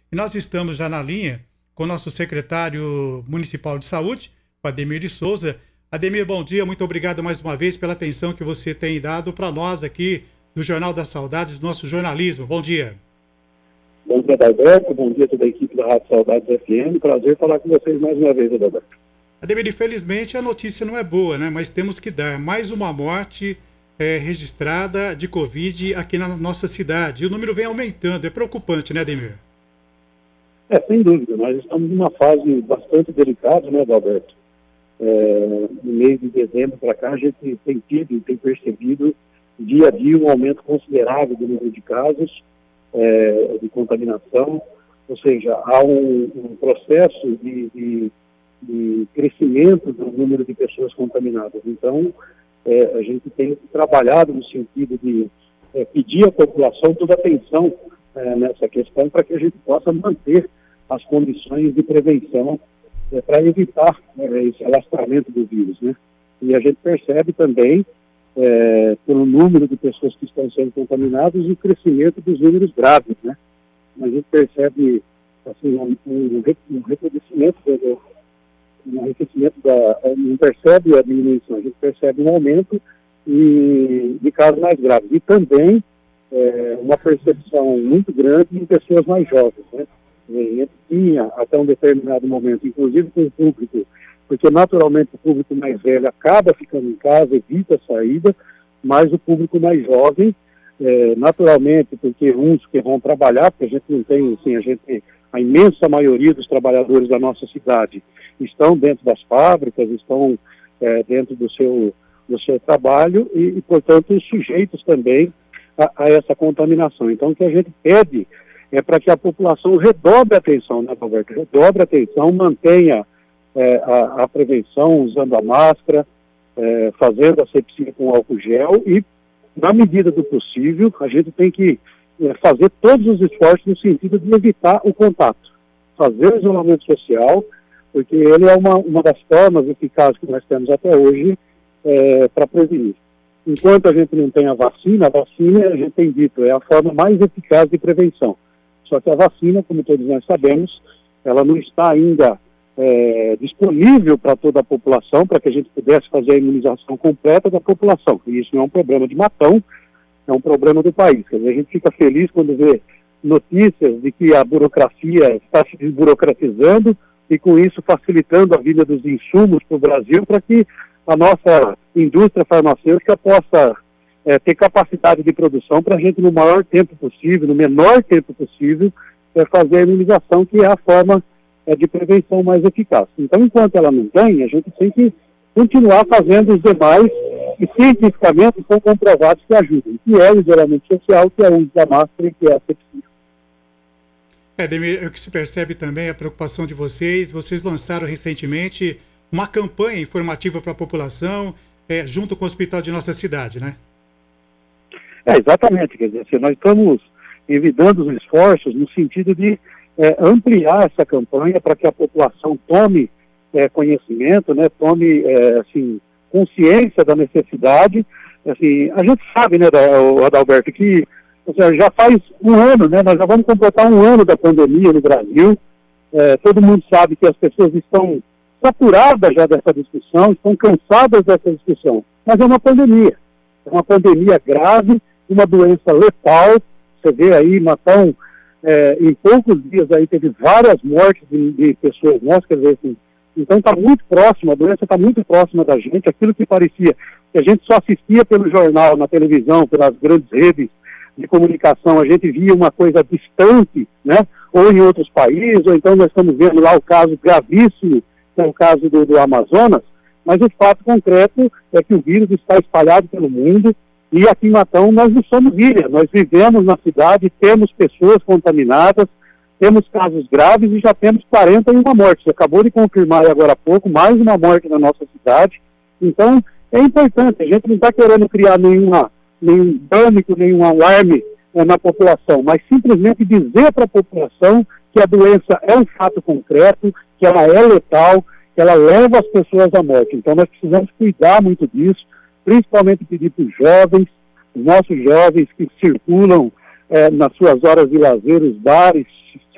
E nós estamos já na linha com o nosso secretário municipal de saúde, o Ademir de Souza. Ademir, bom dia, muito obrigado mais uma vez pela atenção que você tem dado para nós aqui do Jornal das Saudades, do nosso jornalismo. Bom dia. Bom dia, Adalberto. Bom dia a toda a equipe da Rádio Saudades FM. Prazer falar com vocês mais uma vez, Adalberto. Ademir, infelizmente a notícia não é boa, né? Mas temos que dar mais uma morte registrada de Covid aqui na nossa cidade. E o número vem aumentando. É preocupante, né, Ademir? Sem dúvida. Nós estamos numa fase bastante delicada, né, Adalberto? No mês de dezembro para cá, a gente tem tido e tem percebido dia a dia um aumento considerável do número de casos de contaminação, ou seja, há um processo de crescimento do número de pessoas contaminadas. Então, a gente tem trabalhado no sentido de pedir à população toda atenção nessa questão para que a gente possa manter as condições de prevenção para evitar esse alastramento do vírus, né? E a gente percebe também, pelo número de pessoas que estão sendo contaminadas, o crescimento dos números graves, né? A gente percebe assim, um recrudescimento, não percebe a diminuição, a gente percebe um aumento de casos mais graves. E também uma percepção muito grande em pessoas mais jovens, né? A gente tinha até um determinado momento, inclusive com o público, porque naturalmente o público mais velho acaba ficando em casa, evita a saída, mas o público mais jovem, naturalmente, porque uns que vão trabalhar, porque a gente não tem, assim, a imensa maioria dos trabalhadores da nossa cidade estão dentro das fábricas, estão dentro do seu trabalho e, portanto, sujeitos também a essa contaminação. Então, o que a gente pede é para que a população redobre a atenção, né, Roberto? Redobre a atenção, mantenha a prevenção, usando a máscara, fazendo a asepsia com álcool gel e, na medida do possível, a gente tem que fazer todos os esforços no sentido de evitar o contato, fazer o isolamento social, porque ele é uma das formas eficazes que nós temos até hoje para prevenir. Enquanto a gente não tem a vacina, a gente tem dito, é a forma mais eficaz de prevenção. Só que a vacina, como todos nós sabemos, ela não está ainda disponível para toda a população, para que a gente pudesse fazer a imunização completa da população. E isso não é um problema de Matão, é um problema do país. Quer dizer, a gente fica feliz quando vê notícias de que a burocracia está se desburocratizando e com isso facilitando a vida dos insumos para o Brasil, para que a nossa indústria farmacêutica possa ter capacidade de produção para a gente, no maior tempo possível, no menor tempo possível, fazer a imunização, que é a forma de prevenção mais eficaz. Então, enquanto ela não tem, a gente tem que continuar fazendo os demais que cientificamente são comprovados que ajudam, que é o isolamento social, que é o uso da máscara e que é a asepsia. Ademir, o que se percebe também é a preocupação de vocês. Vocês lançaram recentemente uma campanha informativa para a população, junto com o hospital de nossa cidade, né? Exatamente, quer dizer, nós estamos envidando os esforços no sentido de ampliar essa campanha para que a população tome conhecimento, né, tome consciência da necessidade. Assim, a gente sabe, né, Adalberto, que já faz um ano, né, nós já vamos completar um ano da pandemia no Brasil. Todo mundo sabe que as pessoas estão saturadas já dessa discussão, estão cansadas dessa discussão, mas é uma pandemia grave, uma doença letal. Você vê aí, Matão, em poucos dias aí teve várias mortes de pessoas nossas, quer dizer, assim, então está muito próximo, a doença está muito próxima da gente. Aquilo que parecia que a gente só assistia pelo jornal, na televisão, pelas grandes redes de comunicação, a gente via uma coisa distante, né, ou em outros países, ou então nós estamos vendo lá o caso gravíssimo, que é o caso do Amazonas, mas o fato concreto é que o vírus está espalhado pelo mundo. E aqui em Matão nós não somos ilha, nós vivemos na cidade, temos pessoas contaminadas, temos casos graves e já temos 41 mortes. Você acabou de confirmar agora há pouco mais uma morte na nossa cidade. Então é importante, a gente não está querendo criar nenhum pânico, nenhum alarme na população, mas simplesmente dizer para a população que a doença é um fato concreto, que ela é letal, que ela leva as pessoas à morte. Então nós precisamos cuidar muito disso, principalmente pedir para os jovens, os nossos jovens que circulam nas suas horas de lazer, os bares,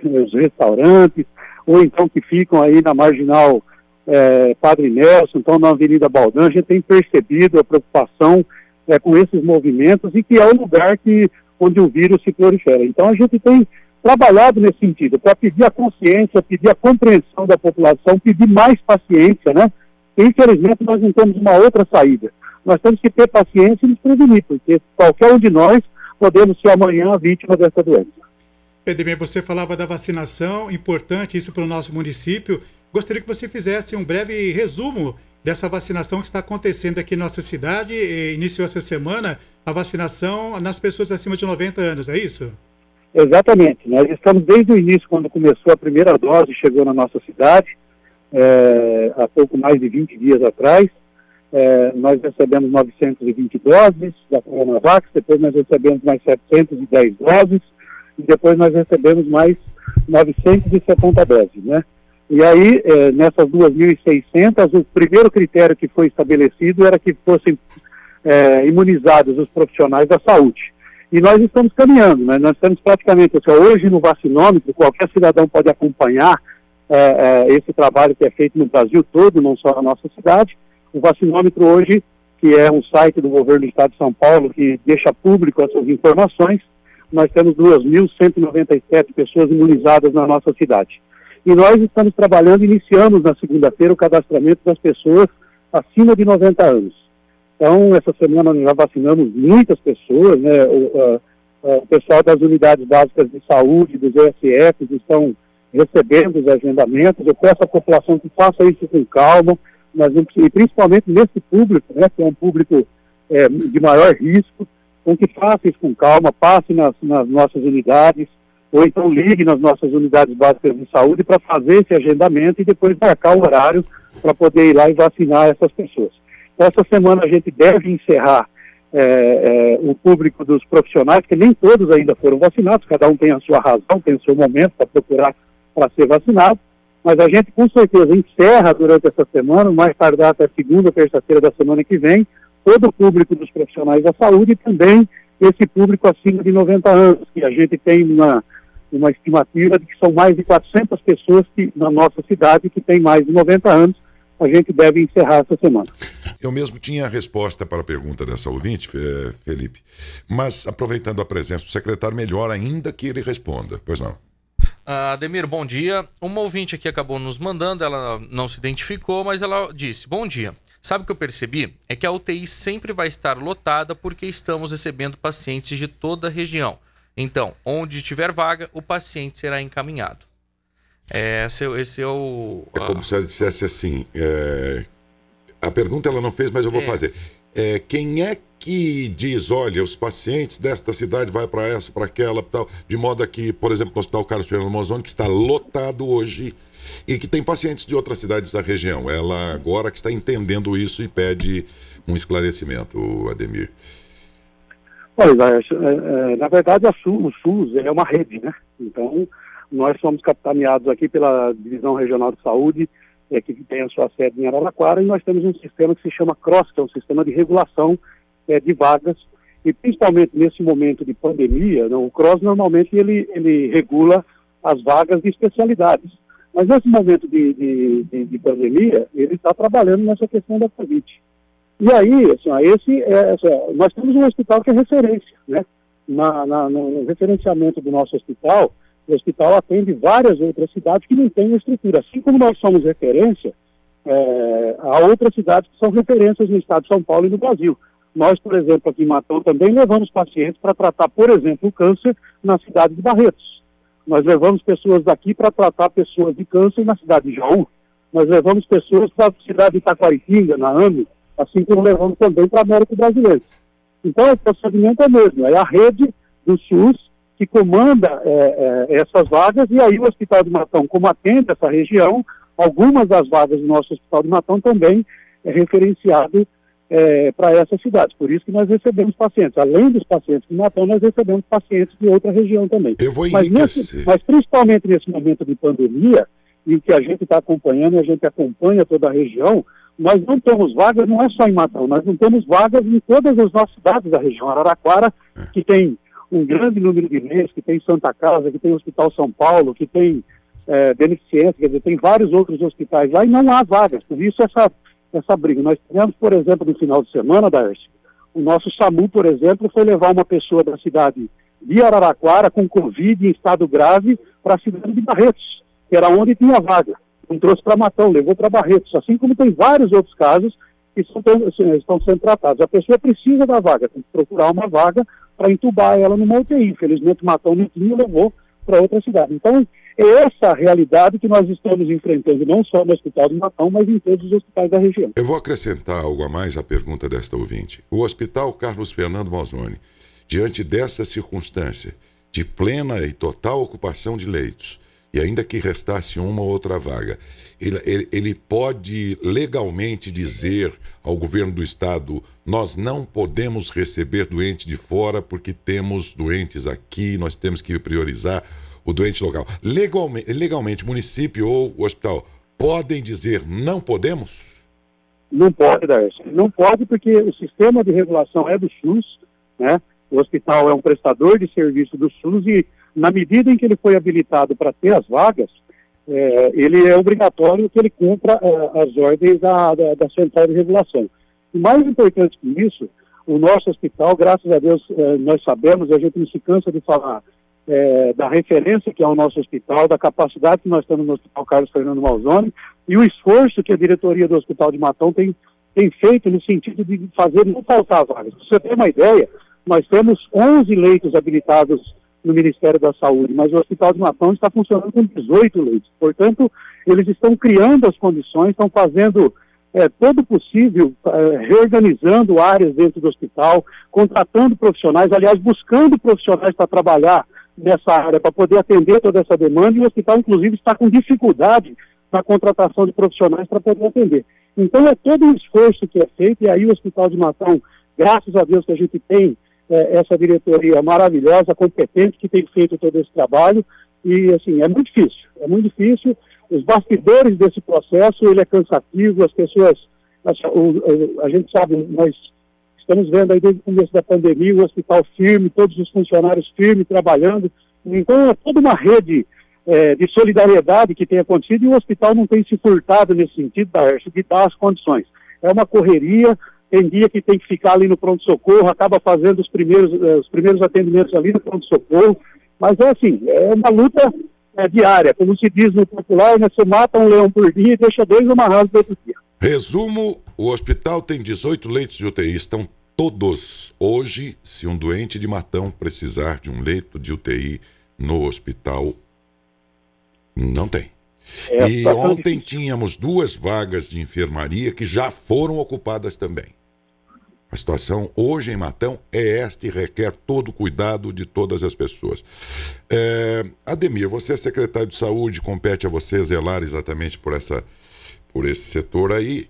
os restaurantes, ou então que ficam aí na Marginal Padre Nelson, então na Avenida Baldan. A gente tem percebido a preocupação com esses movimentos e que é o lugar onde o vírus se prolifera. Então a gente tem trabalhado nesse sentido, para pedir a consciência, pedir a compreensão da população, pedir mais paciência, né? E, infelizmente, nós não temos uma outra saída. Nós temos que ter paciência e nos prevenir, porque qualquer um de nós podemos ser amanhã a vítima dessa doença. Edemir, você falava da vacinação, importante isso para o nosso município. Gostaria que você fizesse um breve resumo dessa vacinação que está acontecendo aqui na nossa cidade. Iniciou essa semana a vacinação nas pessoas acima de 90 anos, é isso? Exatamente. Nós estamos desde o início, quando começou a primeira dose, chegou na nossa cidade, há pouco mais de 20 dias atrás. Nós recebemos 920 doses da Coronavac, depois nós recebemos mais 710 doses, e depois nós recebemos mais 970 doses, né? E aí, nessas 2.600, o primeiro critério que foi estabelecido era que fossem imunizados os profissionais da saúde. E nós estamos caminhando, né? Nós estamos praticamente, hoje no vacinômetro, qualquer cidadão pode acompanhar esse trabalho que é feito no Brasil todo, não só na nossa cidade. O vacinômetro hoje, que é um site do governo do estado de São Paulo, que deixa público essas informações, nós temos 2.197 pessoas imunizadas na nossa cidade. E nós estamos trabalhando, iniciamos na segunda-feira o cadastramento das pessoas acima de 90 anos. Então, essa semana nós já vacinamos muitas pessoas, né? O pessoal das unidades básicas de saúde, dos ESFs, estão recebendo os agendamentos. Eu peço à população que faça isso com calma, e principalmente nesse público, né, que é um público de maior risco, então que faça isso com calma, passe nas nossas unidades, ou então ligue nas nossas unidades básicas de saúde para fazer esse agendamento e depois marcar o horário para poder ir lá e vacinar essas pessoas. Essa semana a gente deve encerrar o público dos profissionais, que nem todos ainda foram vacinados, cada um tem a sua razão, tem o seu momento para procurar para ser vacinado, mas a gente com certeza encerra durante essa semana, mais tardar até segunda, terça-feira da semana que vem, todo o público dos profissionais da saúde e também esse público acima de 90 anos, que a gente tem uma estimativa de que são mais de 400 pessoas na nossa cidade que tem mais de 90 anos. A gente deve encerrar essa semana. Eu mesmo tinha a resposta para a pergunta dessa ouvinte, Felipe, mas aproveitando a presença do secretário, melhor ainda que ele responda. Pois não. Ademir, bom dia. Uma ouvinte aqui acabou nos mandando, ela não se identificou, mas ela disse: bom dia. Sabe o que eu percebi? É que a UTI sempre vai estar lotada porque estamos recebendo pacientes de toda a região. Então, onde tiver vaga, o paciente será encaminhado. Esse é o... É como se ela dissesse assim, a pergunta ela não fez, mas eu vou fazer. Quem é que diz, olha, os pacientes desta cidade vai para essa, para aquela, tal, de modo que, por exemplo, no Hospital Carlos Fernando Monzoni, que está lotado hoje e que tem pacientes de outras cidades da região. Ela agora que está entendendo isso e pede um esclarecimento, Ademir. Olha, na verdade o SUS é uma rede, né? Então, nós somos capitaneados aqui pela Divisão Regional de Saúde, que tem a sua sede em Araraquara, e nós temos um sistema que se chama CROSS, que é um sistema de regulação de vagas, e principalmente nesse momento de pandemia, o CROSS normalmente ele regula as vagas de especialidades. Mas nesse momento de pandemia, ele está trabalhando nessa questão da Covid. E aí, nós temos um hospital que é referência, né? No referenciamento do nosso hospital, o hospital atende várias outras cidades que não têm estrutura. Assim como nós somos referência, há outras cidades que são referências no estado de São Paulo e no Brasil. Nós, por exemplo, aqui em Matão também levamos pacientes para tratar, por exemplo, o câncer na cidade de Barretos. Nós levamos pessoas daqui para tratar pessoas de câncer na cidade de Jaú. Nós levamos pessoas para a cidade de Itaquaritinga, na AME, assim como levamos também para a América Brasileira. Então, o procedimento é o mesmo, é a rede do SUS que comanda essas vagas, e aí o Hospital de Matão, como atende essa região, algumas das vagas do nosso Hospital de Matão também é referenciado para essa cidade. Por isso que nós recebemos pacientes. Além dos pacientes de Matão, nós recebemos pacientes de outra região também. Mas principalmente nesse momento de pandemia, em que a gente está acompanhando, e a gente acompanha toda a região, nós não temos vagas, não é só em Matão, nós não temos vagas em todas as nossas cidades da região. Araraquara, que tem um grande número de leitos, que tem Santa Casa, que tem Hospital São Paulo, que tem Beneficência, quer dizer, tem vários outros hospitais lá e não há vagas. Por isso essa briga. Nós tivemos, por exemplo, no final de semana, Darcy, o nosso SAMU, por exemplo, foi levar uma pessoa da cidade de Araraquara com Covid em estado grave para a cidade de Barretos, que era onde tinha vaga. Não trouxe para Matão, levou para Barretos. Assim como tem vários outros casos que estão sendo tratados. A pessoa precisa da vaga, tem que procurar uma vaga para entubar ela numa UTI. Infelizmente, Matão não tinha, levou para outra cidade. Então, é essa a realidade que nós estamos enfrentando, não só no Hospital de Matão, mas em todos os hospitais da região. Eu vou acrescentar algo a mais à pergunta desta ouvinte. O Hospital Carlos Fernando Malzone, diante dessa circunstância de plena e total ocupação de leitos, e ainda que restasse uma ou outra vaga, ele pode legalmente dizer ao governo do estado: nós não podemos receber doente de fora porque temos doentes aqui, nós temos que priorizar o doente local. Legalmente, o município ou o hospital podem dizer não podemos? Não pode, Darcy. Não pode, porque o sistema de regulação é do SUS, né? O hospital é um prestador de serviço do SUS e, na medida em que ele foi habilitado para ter as vagas, ele é obrigatório que ele cumpra as ordens da Central de Regulação. E mais importante que isso, o nosso hospital, graças a Deus, nós sabemos, e a gente não se cansa de falar da referência que é o nosso hospital, da capacidade que nós temos no Hospital Carlos Fernando Malzone e o esforço que a diretoria do Hospital de Matão tem feito no sentido de fazer não faltar vagas. Para você ter uma ideia, nós temos 11 leitos habilitados no Ministério da Saúde, mas o Hospital de Matão está funcionando com 18 leitos. Portanto, eles estão criando as condições, estão fazendo todo o possível, reorganizando áreas dentro do hospital, contratando profissionais, aliás, buscando profissionais para trabalhar nessa área, para poder atender toda essa demanda, e o hospital, inclusive, está com dificuldade na contratação de profissionais para poder atender. Então, é todo um esforço que é feito, e aí o Hospital de Matão, graças a Deus que a gente tem essa diretoria maravilhosa, competente, que tem feito todo esse trabalho, e, assim, é muito difícil, os bastidores desse processo, ele é cansativo, as pessoas, a gente sabe, nós estamos vendo aí desde o começo da pandemia, o hospital firme, todos os funcionários firmes, trabalhando, então é toda uma rede de solidariedade que tem acontecido, e o hospital não tem se furtado nesse sentido, de dar as condições. É uma correria. Tem dia que tem que ficar ali no pronto-socorro, acaba fazendo os primeiros atendimentos ali no pronto-socorro, mas é assim, é uma luta diária, como se diz no popular, né? Você mata um leão por dia e deixa 2 amarrados no outro dia. Resumo, o hospital tem 18 leitos de UTI, estão todos. Hoje, se um doente de Matão precisar de um leito de UTI no hospital, não tem. E ontem tínhamos 2 vagas de enfermaria que já foram ocupadas também. A situação hoje em Matão é esta e requer todo o cuidado de todas as pessoas. Ademir, você é secretário de saúde, compete a você zelar exatamente por esse setor aí,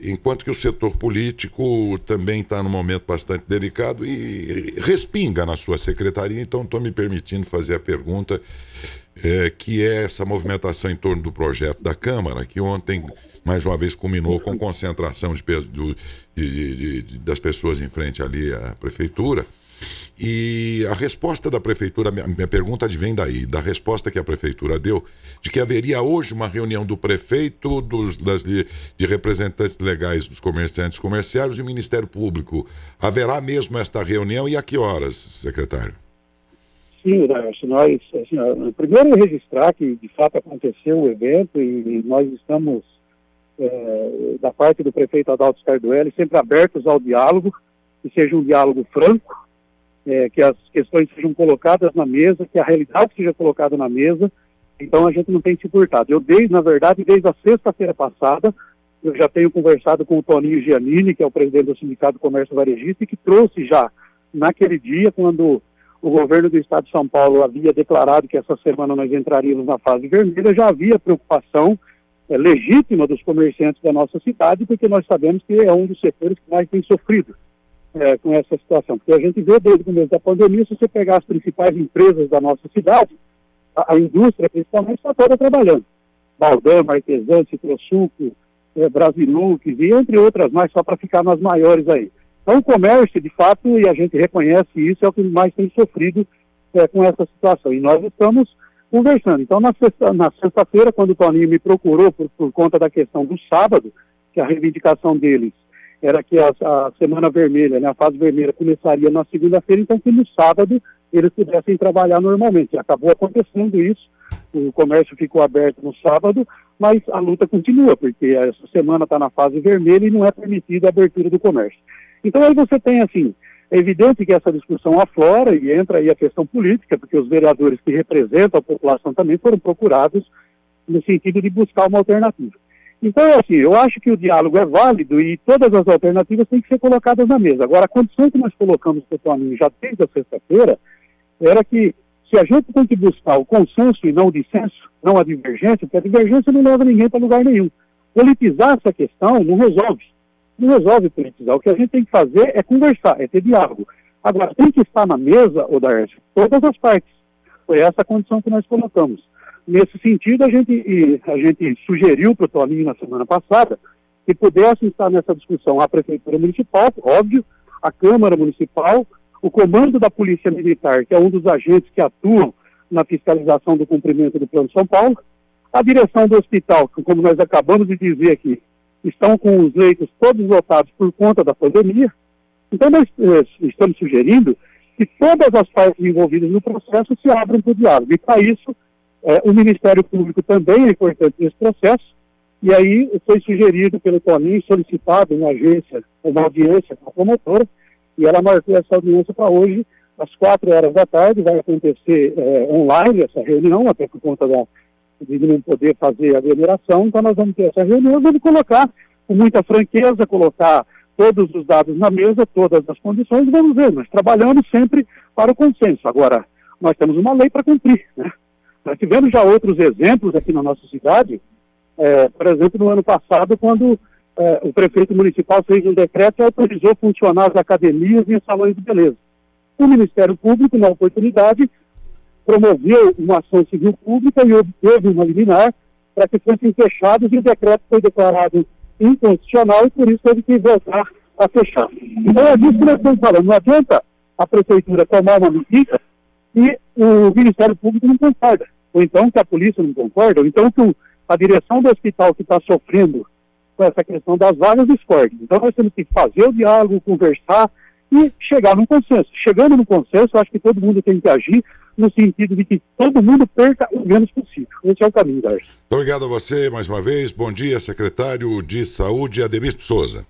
enquanto que o setor político também está num momento bastante delicado e respinga na sua secretaria, então estou me permitindo fazer a pergunta, que é essa movimentação em torno do projeto da Câmara, que ontem, mais uma vez, culminou com concentração das pessoas em frente ali à Prefeitura. E a resposta da Prefeitura, minha pergunta advém daí, da resposta que a Prefeitura deu, de que haveria hoje uma reunião do prefeito, de representantes legais dos comerciantes comerciários e do Ministério Público. Haverá mesmo esta reunião e a que horas, secretário? Sim, nós, primeiro registrar que de fato aconteceu o evento e nós estamos, da parte do prefeito Adalto Scardoelli, sempre abertos ao diálogo, que seja um diálogo franco, que as questões sejam colocadas na mesa, que a realidade seja colocada na mesa, então a gente não tem se furtado. Na verdade, desde a sexta-feira passada, eu já tenho conversado com o Toninho Giannini, que é o presidente do Sindicato do Comércio Varejista, e que trouxe já, naquele dia, quando o governo do estado de São Paulo havia declarado que essa semana nós entraríamos na fase vermelha, já havia preocupação legítima dos comerciantes da nossa cidade, porque nós sabemos que é um dos setores que mais tem sofrido com essa situação. Porque a gente vê desde o começo da pandemia, se você pegar as principais empresas da nossa cidade, a indústria principalmente está toda trabalhando. Baldão, Artesã, Citrosuco, Brasilux, e entre outras mais, só para ficar nas maiores aí. Então, o comércio, de fato, e a gente reconhece isso, é o que mais tem sofrido com essa situação. E nós estamos conversando. Então, na sexta-feira, quando o Toninho me procurou por conta da questão do sábado, que a reivindicação deles era que a semana vermelha, né, a fase vermelha, começaria na segunda-feira, então que no sábado eles pudessem trabalhar normalmente. Acabou acontecendo isso, o comércio ficou aberto no sábado, mas a luta continua, porque essa semana está na fase vermelha e não é permitida a abertura do comércio. Então aí você tem, assim, é evidente que essa discussão aflora e entra aí a questão política, porque os vereadores que representam a população também foram procurados no sentido de buscar uma alternativa. Então, assim, eu acho que o diálogo é válido e todas as alternativas têm que ser colocadas na mesa. Agora, a condição que nós colocamos para o Toninho já desde a sexta-feira era que se a gente tem que buscar o consenso e não o dissenso, não a divergência, porque a divergência não leva ninguém para lugar nenhum. Politizar essa questão não resolve politizar. O que a gente tem que fazer é conversar, é ter diálogo. Agora, tem que estar na mesa, Odaércio, todas as partes. Foi essa a condição que nós colocamos. Nesse sentido, a gente sugeriu para o Toninho na semana passada que pudesse estar nessa discussão a Prefeitura Municipal, óbvio, a Câmara Municipal, o Comando da Polícia Militar, que é um dos agentes que atuam na fiscalização do cumprimento do Plano São Paulo, a direção do hospital, que, como nós acabamos de dizer aqui, estão com os leitos todos lotados por conta da pandemia. Então, nós estamos sugerindo que todas as partes envolvidas no processo se abram para o diálogo. E, para isso, o Ministério Público também é importante nesse processo, e aí foi sugerido pelo Toninho, solicitado uma audiência com a promotora, e ela marcou essa audiência para hoje, às 4 horas da tarde, vai acontecer online essa reunião, até por conta de não poder fazer aglomeração, então nós vamos ter essa reunião, vamos colocar com muita franqueza, colocar todos os dados na mesa, todas as condições, e vamos ver, nós trabalhamos sempre para o consenso. Agora, nós temos uma lei para cumprir, né? Nós tivemos já outros exemplos aqui na nossa cidade, por exemplo, no ano passado, quando o prefeito municipal fez um decreto e autorizou funcionar as academias e os salões de beleza. O Ministério Público, na oportunidade, promoveu uma ação civil pública e obteve uma liminar para que fossem fechados e o decreto foi declarado inconstitucional e por isso teve que voltar a fechar. Então é disso que nós estamos falando. Não adianta a prefeitura tomar uma medida e o Ministério Público não concorda, ou então que a polícia não concorda, ou então que a direção do hospital que está sofrendo com essa questão das vagas discorde. Então nós temos que fazer o diálogo, conversar e chegar num consenso. Chegando no consenso, eu acho que todo mundo tem que agir no sentido de que todo mundo perca o menos possível. Esse é o caminho, Darcy. Obrigado a você mais uma vez. Bom dia, secretário de Saúde, Ademir Souza.